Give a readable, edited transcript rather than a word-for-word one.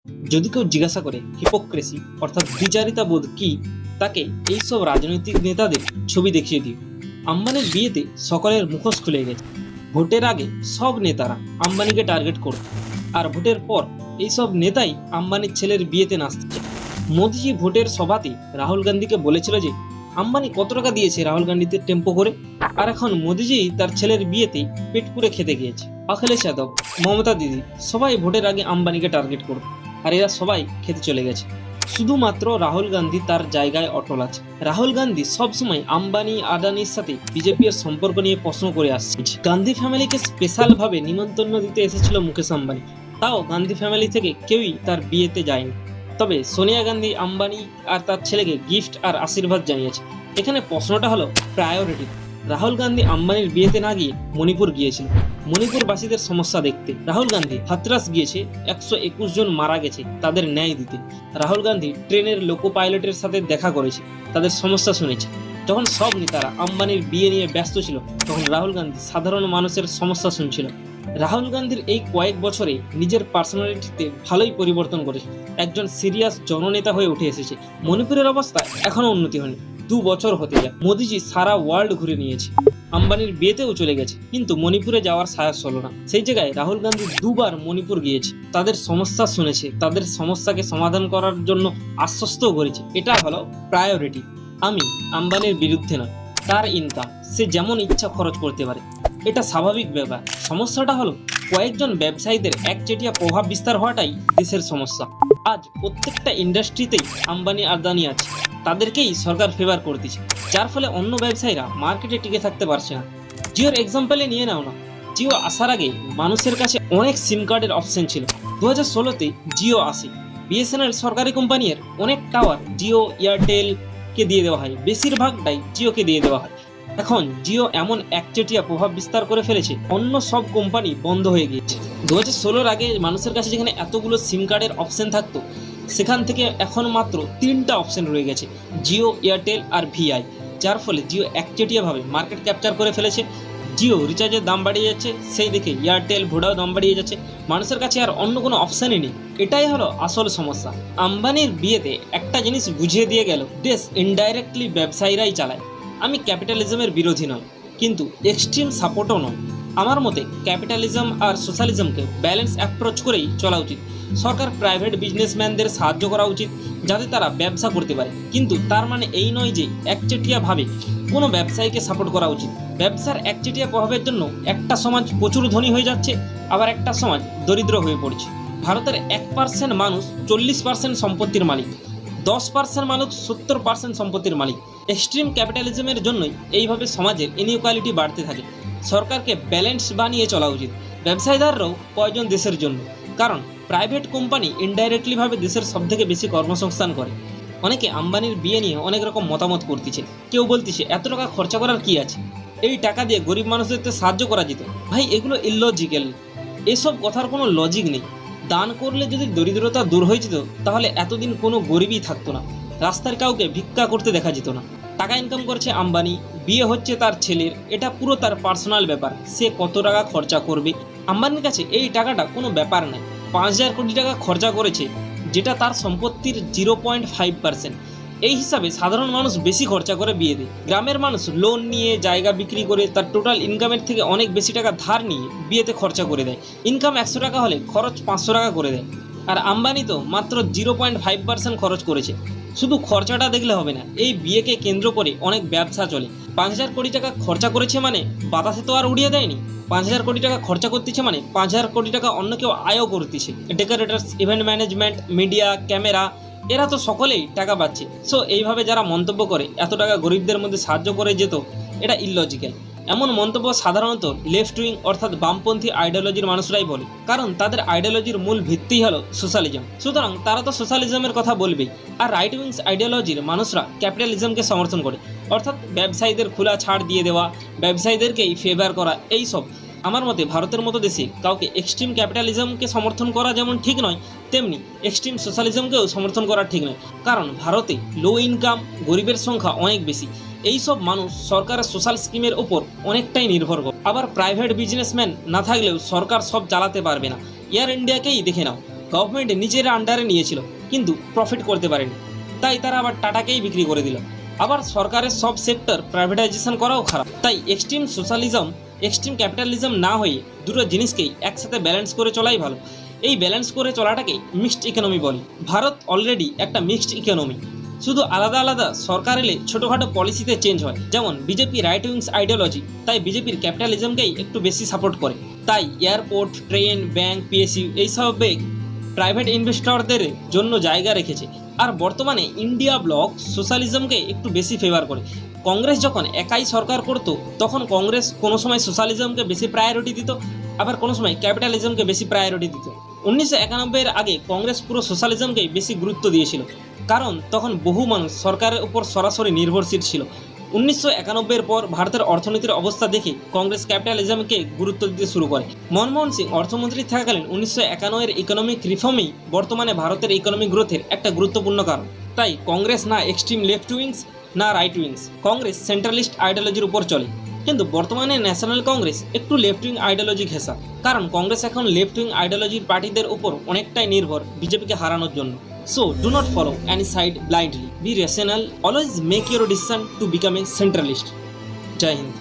যদি কেউ জিজ্ঞাসা করে হিপোক্রেসি অর্থাৎ দ্বিচারিতা বোধ কি, তাকে এইসব রাজনৈতিক নেতাদের ছবি দেখিয়ে দিও। আম্বানির বিয়েতে সকলের মুখোশ খুলে গেছে। ভোটের আগে সব নেতারা আম্বানিকে টার্গেট করত, আর ভোটের পর এইসব নেতাই আম্বানির ছেলের বিয়েতে নাচছে। মোদিজি ভোটের সভাতে রাহুল গান্ধীকে বলেছিল যে আম্বানি কত টাকা দিয়েছে রাহুল গান্ধীতে টেম্পো করে, আর এখন মোদিজি তার ছেলের বিয়েতে পেট পুরে খেতে গিয়েছে। অখিলেশ যাদব, মমতা দিদি সবাই ভোটের আগে আম্বানিকে টার্গেট করত, আর এরা সবাই খেতে চলে গেছে। শুধুমাত্র রাহুল গান্ধী তার জায়গায় অটল আছে। রাহুল গান্ধী সবসময় আম্বানি আদানির সাথে বিজেপি এর সম্পর্ক নিয়ে প্রশ্ন করে আসছে। গান্ধী ফ্যামিলিকে স্পেশাল ভাবে নিমন্ত্রণ দিতে এসেছিল মুকেশ আম্বানি, তাও গান্ধী ফ্যামিলি থেকে কেউই তার বিয়েতে যায়নি। তবে সোনিয়া গান্ধী আম্বানি আর তার ছেলেকে গিফট আর আশীর্বাদ জানিয়েছে। এখানে প্রশ্নটা হলো প্রায়োরিটি। রাহুল গান্ধী আম্বানির বিয়েতে না গিয়ে মণিপুর গিয়েছিল মণিপুরবাসীদের সমস্যা দেখতে। রাহুল গান্ধী হাতরাস গিয়েছে 121 জন মারা গেছে তাদের ন্যায় দিতে। রাহুল গান্ধী ট্রেনের লোকো পাইলটের সাথে দেখা করেছে, তাদের সমস্যা শুনেছে। যখন সব নেতারা আম্বানির বিয়ে নিয়ে ব্যস্ত ছিল, তখন রাহুল গান্ধী সাধারণ মানুষের সমস্যা শুনছিল। রাহুল গান্ধীর এই কয়েক বছরে নিজের পার্সোনালিটিতে ভালোই পরিবর্তন করেছে। একজন সিরিয়াস জননেতা হয়ে উঠে এসেছে। মণিপুরের অবস্থা এখনো উন্নতি হয়নি, 2 বছর হতে যায়। মোদিজি সারা ওয়ার্ল্ড ঘুরে নিয়েছে, আম্বানির বিয়েতেও চলে গেছে, কিন্তু মণিপুরে যাওয়ার সাহস হলো না। সেই জায়গায় রাহুল গান্ধী 2 বার মণিপুর গিয়েছে, তাদের সমস্যা শুনেছে, তাদের সমস্যাকে সমাধান করার জন্য আশ্বস্তও করেছে। এটা হলো প্রায়োরিটি। আমি আম্বানির বিরুদ্ধে নয়, তার ইনকাম সে যেমন ইচ্ছা খরচ করতে পারে, এটা স্বাভাবিক ব্যাপার। সমস্যাটা হলো কয়েকজন ব্যবসায়ীদের একচেটিয়া প্রভাব বিস্তার হওয়াটাই দেশের সমস্যা। আজ প্রত্যেকটা ইন্ডাস্ট্রিতেই আম্বানি আদানি আছে, তাদেরকেই সরকার ফেভার করতেছে, যার ফলে অন্য ব্যবসায়ীরা মার্কেটে টিকে থাকতে পারছে না। জিওর এক্সাম্পলে নিয়ে নাও না, জিও আসার আগে মানুষের কাছে অনেক সিম কার্ডের অপশন ছিল। 2016তে জিও আসে। বিএসএনএল সরকারি কোম্পানির অনেক টাওয়ার জিও এয়ারটেল কে দিয়ে দেওয়া হয়, বেশিরভাগটাই জিওকে দিয়ে দেওয়া হয়। এখন জিও এমন একচেটিয়া প্রভাব বিস্তার করে ফেলেছে, অন্য সব কোম্পানি বন্ধ হয়ে গিয়েছে। 2016-র আগে মানুষের কাছে যেখানে এতগুলো সিম কার্ডের অপশন থাকতো, সেখান থেকে এখন মাত্র 3টা অপশন রয়ে গেছে, জিও, এয়ারটেল আর ভিআই। যার ফলে জিও একচেটিয়াভাবে মার্কেট ক্যাপচার করে ফেলেছে। জিও রিচার্জের দাম বাড়িয়ে যাচ্ছে, সেই দেখে এয়ারটেল, ভোডাও দাম বাড়িয়ে যাচ্ছে। মানুষের কাছে আর অন্য কোনো অপশানই নেই। এটাই হলো আসল সমস্যা। আম্বানির বিয়েতে একটা জিনিস বুঝিয়ে দিয়ে গেল, দেশ ইনডাইরেক্টলি ব্যবসায়ীরাই চালায়। আমি ক্যাপিটালিজমের বিরোধী নয়, কিন্তু এক্সট্রিম সাপোর্টও নয়। আমার মতে ক্যাপিটালিজম আর সোশ্যালিজমকে ব্যালেন্স অ্যাপ্রোচ করেই চলা উচিত। সরকার প্রাইভেট বিজনেসম্যানদের সাহায্য করা উচিত যাতে তারা ব্যবসা করতে পারে, কিন্তু তার মানে এই নয় যে একচেটিয়াভাবে কোনো ব্যবসায়ীকে সাপোর্ট করা উচিত। ব্যবসার একচেটিয়া প্রভাবের জন্য একটা সমাজ প্রচুর ধনী হয়ে যাচ্ছে, আবার একটা সমাজ দরিদ্র হয়ে পড়ছে। ভারতের 1% মানুষ 40% সম্পত্তির মালিক, 10% মানুষ 70% সম্পত্তির মালিক। এক্সট্রিম ক্যাপিটালিজমের জন্যই এইভাবে সমাজের ইনইকুয়ালিটি বাড়তে থাকে। সরকারকে ব্যালেন্স বানিয়ে চলা উচিত। ব্যবসায়ীদাররাও প্রয়োজন দেশের জন্য, কারণ প্রাইভেট কোম্পানি ইনডাইরেক্টলিভাবে দেশের সবথেকে বেশি কর্মসংস্থান করে। অনেকে আম্বানির বিয়ে নিয়ে অনেক রকম মতামত করতেছে। কেউ বলতেছে এত টাকা খরচা করার কি আছে, এই টাকা দিয়ে গরিব মানুষদেরকে সাহায্য করা যেত। ভাই, এগুলো ইললজিক্যাল, এসব কথার কোনো লজিক নেই। দান করলে যদি দরিদ্রতা দূর হয়ে যেত, তাহলে এতদিন কোনো গরিবই থাকতো না, রাস্তার কাউকে ভিক্ষা করতে দেখা যেত না। টাকা ইনকাম করছে আম্বানি, বিয়ে হচ্ছে তার ছেলের, এটা পুরো তার পার্সোনাল ব্যাপার। সে কত টাকা খরচা করবে, আম্বানির কাছে এই টাকাটা কোনো ব্যাপার নয়। 5,000 কোটি টাকা খরচা করেছে, যেটা তার সম্পত্তির 0.5%। এই হিসাবে সাধারণ মানুষ বেশি খরচা করে বিয়ে দেয়। গ্রামের মানুষ লোন নিয়ে, জায়গা বিক্রি করে, তার টোটাল ইনকামের থেকে অনেক বেশি টাকা ধার নিয়ে বিয়েতে খরচা করে দেয়। ইনকাম 100 টাকা হলে খরচ 500 টাকা করে দেয়। আর আম্বানি তো মাত্র 0.5% খরচ করেছে। শুধু খরচাটা দেখলে হবে না, এই বিয়েকে কেন্দ্র করে অনেক ব্যবসা চলে। 5,000 কোটি টাকা খরচা করেছে মানে বাতাসে তো আর উড়িয়ে দেয়নি। 5,000 কোটি টাকা খরচা করতেছে মানে 5,000 কোটি টাকা অন্য কেউ আয়ও করতেছে। Decorators, event management, media, camera, এরা তো সকলেই টাকা পাচ্ছে। সো এইভাবে যারা মন্তব্য করে এত টাকা গরিবদের মধ্যে সাহায্য করে যেত, এটা ইললজিক্যাল। এমন মন্তব্য সাধারণত লেফট উইং অর্থাৎ বামপন্থী আইডিওলজির মানুষরাই বলে, কারণ তাদের আইডিওলজির মূল ভিত্তি হলো সোশ্যালিজম। সুতরাং তারা তো সোশ্যালিজমের কথা বলবেই। আর রাইট উইংস আইডিওলজির মানুষরা ক্যাপিটালিজমকে সমর্থন করে, অর্থাৎ ব্যবসায়ীদের খোলা ছাড় দিয়ে দেওয়া, ব্যবসায়ীদেরকেই ফেভার করা। এই সব আমার মতে ভারতের মতো দেশে কাউকে এক্সট্রিম ক্যাপিটালিজমকে সমর্থন করা যেমন ঠিক নয়, তেমনি এক্সট্রিম সোশ্যালিজমকেও সমর্থন করা ঠিক নয়। কারণ ভারতে লো ইনকাম, গরিবের সংখ্যা অনেক বেশি। এই সব মানুষ সরকারের সোশ্যাল স্কিমের ওপর অনেকটাই নির্ভর করে। আবার প্রাইভেট বিজনেসম্যান না থাকলেও সরকার সব চালাতে পারবে না। এয়ার ইন্ডিয়াকেই দেখে নাও, গভর্নমেন্ট নিজের আন্ডারে নিয়েছিল কিন্তু প্রফিট করতে পারেনি, তাই তারা আবার টাটাকেই বিক্রি করে দিল। আবার সরকারের সব সেক্টর প্রাইভেটাইজেশন করাও খারাপ। তাই এক্সট্রিম সোশ্যালিজম এক্সট্রিম ক্যাপিটালিজম না হয়ে দুটো জিনিসকেই একসাথে ব্যালেন্স করে চলাই ভালো। এই ব্যালেন্স করে চলাটাকেই মিক্সড ইকোনমি বলে। ভারত অলরেডি একটা মিক্সড ইকোনমি, শুধু আলাদা আলাদা সরকার এলে ছোটোখাটো পলিসিতে চেঞ্জ হয়। যেমন বিজেপি রাইট উইংস আইডিওলজি, তাই বিজেপির ক্যাপিটালিজমকেই একটু বেশি সাপোর্ট করে। তাই এয়ারপোর্ট, ট্রেন, ব্যাংক, পিএসইউ এইসবে প্রাইভেট ইনভেস্টরদের জন্য জায়গা রেখেছে। আর বর্তমানে ইন্ডিয়া ব্লক সোশ্যালিজমকে একটু বেশি ফেভার করে। কংগ্রেস যখন একাই সরকার করত তখন কংগ্রেস কোনো সময় সোশ্যালিজমকে বেশি প্রায়োরিটি দিত, আবার কোনো সময় ক্যাপিটালিজমকে বেশি প্রায়োরিটি দিত। 1991-এর আগে কংগ্রেস পুরো সোশ্যালিজমকেই বেশি গুরুত্ব দিয়েছিল, কারণ তখন বহু মানুষ সরকারের উপর সরাসরি নির্ভরশীল ছিল। 1991-এর পর ভারতের অর্থনীতির অবস্থা দেখে কংগ্রেস ক্যাপিটালিজমকে গুরুত্ব দিতে শুরু করে। মনমোহন সিং অর্থমন্ত্রী থাকাকালীন 1991-এর ইকোনমিক রিফর্মই বর্তমানে ভারতের ইকোনমিক গ্রোথের একটা গুরুত্বপূর্ণ কারণ। তাই কংগ্রেস না এক্সট্রিম লেফট উইংস না রাইট উইংস, কংগ্রেস সেন্ট্রালিস্ট আইডিওলজির উপর চলে। কিন্তু বর্তমানে ন্যাশনাল কংগ্রেস একটু লেফট উইং আইডিওলজি ঘেঁষা, কারণ কংগ্রেস এখন লেফট উইং আইডিওলজির পার্টিদের উপর অনেকটাই নির্ভর বিজেপিকে হারানোর জন্য। So do not follow any side blindly. Be rational. Always make your decision to become a centralist. Jai Hind.